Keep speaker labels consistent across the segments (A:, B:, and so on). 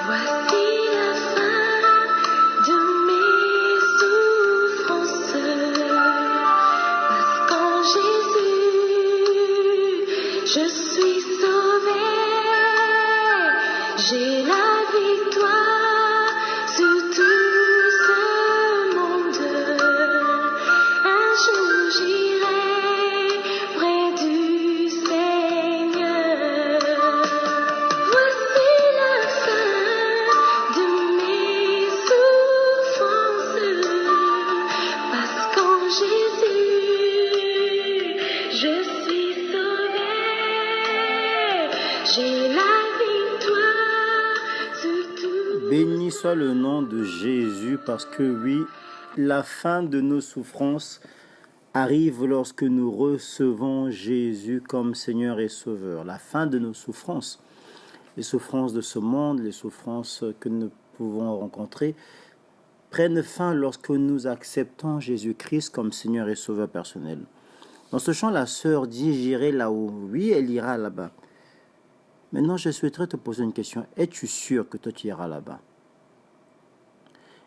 A: Voici la fin de mes souffrances, parce qu'en Jésus, je suis sauvée. J'ai la victoire sur tout ce monde. Un jour j'irai près du Seigneur. Voici la fin de mes souffrances, parce qu'en Jésus, je suis sauvée. J'ai la victoire sur tout.
B: Béni soit le nom de Jésus, parce que oui, la fin de nos souffrances arrive lorsque nous recevons Jésus comme Seigneur et Sauveur. La fin de nos souffrances, les souffrances de ce monde, les souffrances que nous pouvons rencontrer, prennent fin lorsque nous acceptons Jésus-Christ comme Seigneur et Sauveur personnel. Dans ce chant, la sœur dit « J'irai là-haut ». Oui, elle ira là-bas. Maintenant, je souhaiterais te poser une question. Es-tu sûr que toi, tu iras là-bas?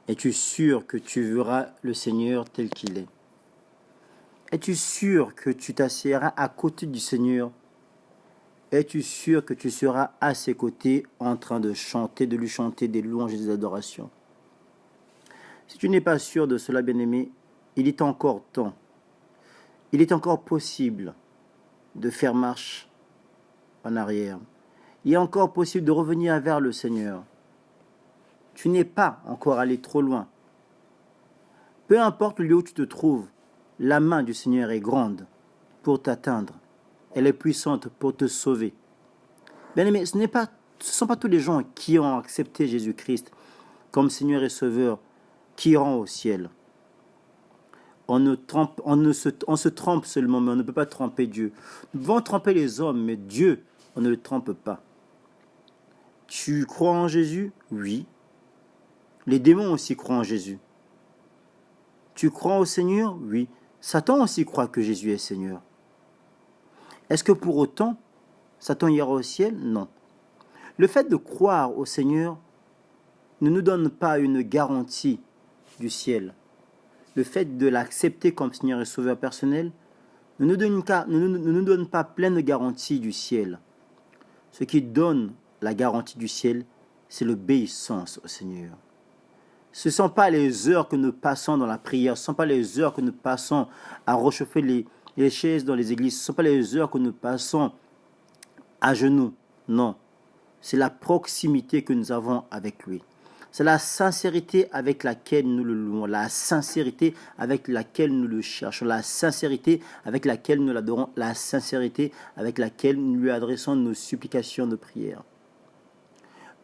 B: Es-tu sûr que tu verras le Seigneur tel qu'il est? Es-tu sûr que tu t'assieras à côté du Seigneur? Es-tu sûr que tu seras à ses côtés en train de chanter, de lui chanter des louanges et des adorations? Si tu n'es pas sûr de cela, bien-aimé, il est encore temps. Il est encore possible de faire marche en arrière. Il est encore possible de revenir vers le Seigneur. Tu n'es pas encore allé trop loin. Peu importe le lieu où tu te trouves, la main du Seigneur est grande pour t'atteindre. Elle est puissante pour te sauver. Bien-aimé, ce ne sont pas tous les gens qui ont accepté Jésus-Christ comme Seigneur et Sauveur qui iront au ciel. On se trompe seulement, mais on ne peut pas tromper Dieu. Nous pouvons tromper les hommes, mais Dieu, on ne le trompe pas. Tu crois en Jésus? Oui. Les démons aussi croient en Jésus. Tu crois au Seigneur? Oui. Satan aussi croit que Jésus est Seigneur. Est-ce que pour autant, Satan ira au ciel? Non. Le fait de croire au Seigneur ne nous donne pas une garantie du ciel. Le fait de l'accepter comme Seigneur et Sauveur personnel ne nous donne pas pleine garantie du ciel. Ce qui donne la garantie du ciel, c'est l'obéissance au Seigneur. Ce ne sont pas les heures que nous passons dans la prière, ce ne sont pas les heures que nous passons à réchauffer les chaises dans les églises, ce ne sont pas les heures que nous passons à genoux. Non, c'est la proximité que nous avons avec lui. C'est la sincérité avec laquelle nous le louons, la sincérité avec laquelle nous le cherchons, la sincérité avec laquelle nous l'adorons, la sincérité avec laquelle nous lui adressons nos supplications de prière.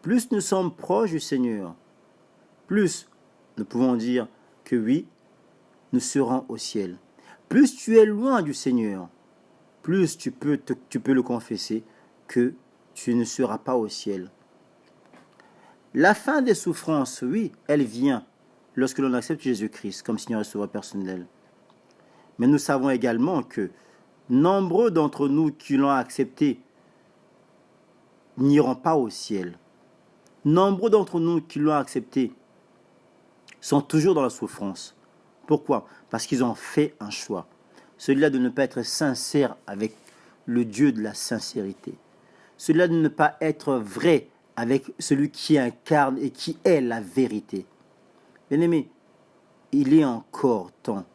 B: Plus nous sommes proches du Seigneur, plus nous pouvons dire que oui, nous serons au ciel. Plus tu es loin du Seigneur, plus tu peux le confesser que tu ne seras pas au ciel. La fin des souffrances, oui, elle vient lorsque l'on accepte Jésus-Christ comme Seigneur et Sauveur personnel. Mais nous savons également que nombreux d'entre nous qui l'ont accepté n'iront pas au ciel. Nombreux d'entre nous qui l'ont accepté sont toujours dans la souffrance. Pourquoi? Parce qu'ils ont fait un choix. Celui-là de ne pas être sincère avec le Dieu de la sincérité. Celui-là de ne pas être vrai avec celui qui incarne et qui est la vérité. Bien-aimé, il est encore temps.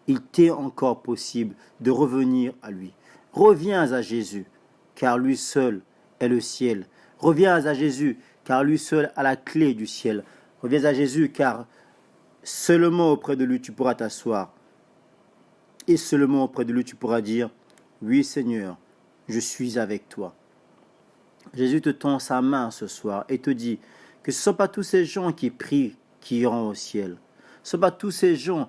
B: Il t'est encore possible de revenir à lui. Reviens à Jésus, car lui seul est le ciel. Reviens à Jésus, car lui seul a la clé du ciel. Reviens à Jésus, car seulement auprès de lui tu pourras t'asseoir. Et seulement auprès de lui tu pourras dire, oui Seigneur, je suis avec toi. Jésus te tend sa main ce soir et te dit que ce ne sont pas tous ces gens qui prient qui iront au ciel. Ce ne sont pas tous ces gens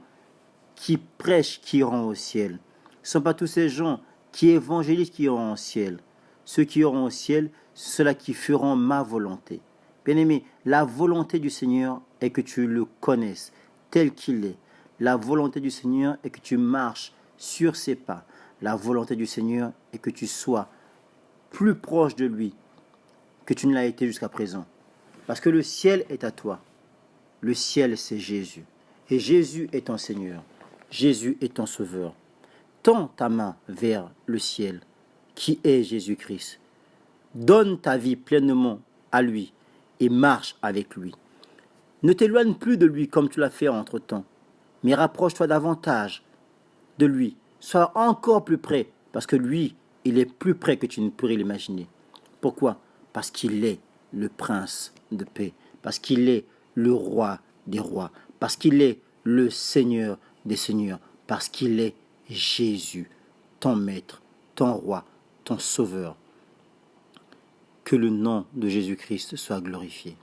B: qui prêchent qui iront au ciel. Ce ne sont pas tous ces gens qui évangélisent qui iront au ciel. Ceux qui iront au ciel, ceux-là qui feront ma volonté. Bien-aimé, la volonté du Seigneur est que tu le connaisses tel qu'il est. La volonté du Seigneur est que tu marches sur ses pas. La volonté du Seigneur est que tu sois plus proche de lui que tu ne l'as été jusqu'à présent. Parce que le ciel est à toi. Le ciel, c'est Jésus. Et Jésus est ton Seigneur. Jésus est ton Sauveur. Tends ta main vers le ciel, qui est Jésus-Christ. Donne ta vie pleinement à lui et marche avec lui. Ne t'éloigne plus de lui comme tu l'as fait entre-temps, mais rapproche-toi davantage de lui. Sois encore plus près, parce que lui, il est plus près que tu ne pourrais l'imaginer. Pourquoi? Parce qu'il est le prince de paix, parce qu'il est le roi des rois, parce qu'il est le Seigneur des seigneurs, parce qu'il est Jésus, ton maître, ton roi, ton sauveur. Que le nom de Jésus-Christ soit glorifié.